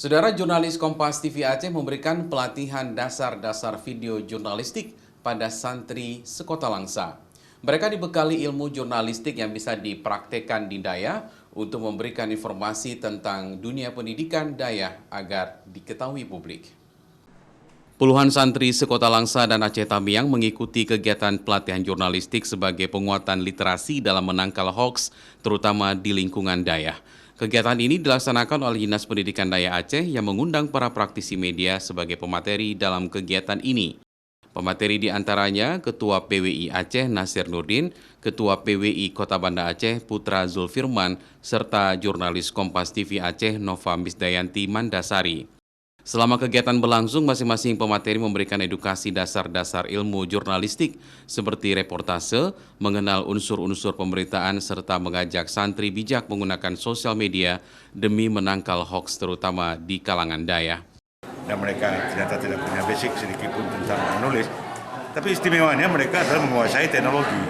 Saudara, jurnalis Kompas TV Aceh memberikan pelatihan dasar-dasar video jurnalistik pada santri sekota Langsa. Mereka dibekali ilmu jurnalistik yang bisa dipraktekkan di Daya untuk memberikan informasi tentang dunia pendidikan Daya agar diketahui publik. Puluhan santri sekota Langsa dan Aceh Tamiang mengikuti kegiatan pelatihan jurnalistik sebagai penguatan literasi dalam menangkal hoaks, terutama di lingkungan Daya. Kegiatan ini dilaksanakan oleh Dinas Pendidikan Daya Aceh yang mengundang para praktisi media sebagai pemateri dalam kegiatan ini. Pemateri diantaranya Ketua PWI Aceh Nasir Nurdin, Ketua PWI Kota Banda Aceh Putra Zulfirman, serta jurnalis Kompas TV Aceh Nova Misdayanti Mandasari. Selama kegiatan berlangsung, masing-masing pemateri memberikan edukasi dasar-dasar ilmu jurnalistik seperti reportase, mengenal unsur-unsur pemberitaan, serta mengajak santri bijak menggunakan sosial media demi menangkal hoaks terutama di kalangan Daya. Dan mereka ternyata tidak punya basic sedikit pun tentang menulis, tapi istimewanya mereka adalah menguasai teknologi.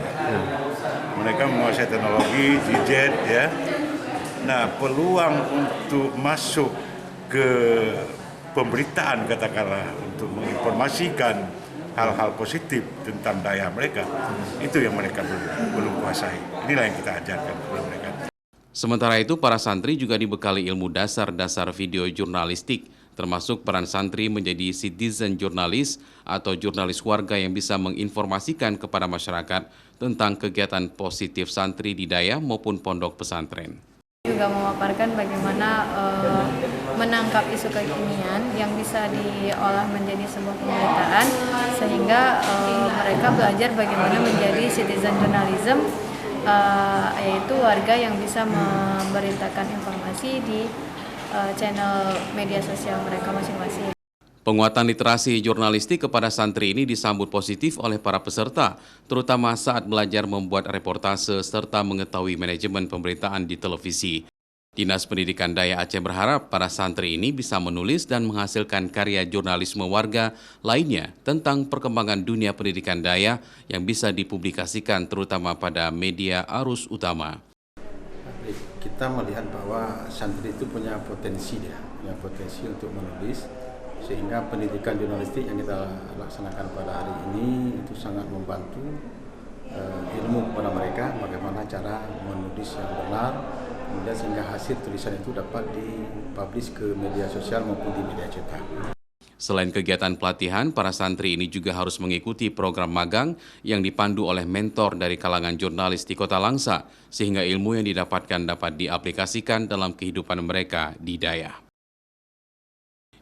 Mereka menguasai teknologi, gadget, ya. Nah, peluang untuk masuk ke pemberitaan, katakanlah, untuk menginformasikan hal-hal positif tentang Daya mereka, itu yang mereka belum kuasai. Inilah yang kita ajarkan kepada mereka. Sementara itu, para santri juga dibekali ilmu dasar-dasar video jurnalistik, termasuk peran santri menjadi citizen jurnalis atau jurnalis warga yang bisa menginformasikan kepada masyarakat tentang kegiatan positif santri di Daya maupun pondok pesantren. Juga memaparkan bagaimana menangkap isu kekinian yang bisa diolah menjadi sebuah pemberitaan, sehingga mereka belajar bagaimana menjadi citizen journalism, yaitu warga yang bisa memberitakan informasi di channel media sosial mereka masing-masing. Penguatan literasi jurnalistik kepada santri ini disambut positif oleh para peserta, terutama saat belajar membuat reportase serta mengetahui manajemen pemberitaan di televisi. Dinas Pendidikan Daya Aceh berharap para santri ini bisa menulis dan menghasilkan karya jurnalisme warga lainnya tentang perkembangan dunia pendidikan Daya yang bisa dipublikasikan terutama pada media arus utama. Kita melihat bahwa santri itu punya potensi untuk menulis, sehingga pendidikan jurnalistik yang kita laksanakan pada hari ini itu sangat membantu ilmu kepada mereka, bagaimana cara menulis yang benar, kemudian sehingga hasil tulisan itu dapat dipublish ke media sosial maupun di media cetak. Selain kegiatan pelatihan, para santri ini juga harus mengikuti program magang yang dipandu oleh mentor dari kalangan jurnalis di Kota Langsa, sehingga ilmu yang didapatkan dapat diaplikasikan dalam kehidupan mereka di Daya.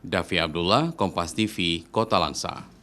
Davi Abdullah, Kompas TV, Kota Langsa.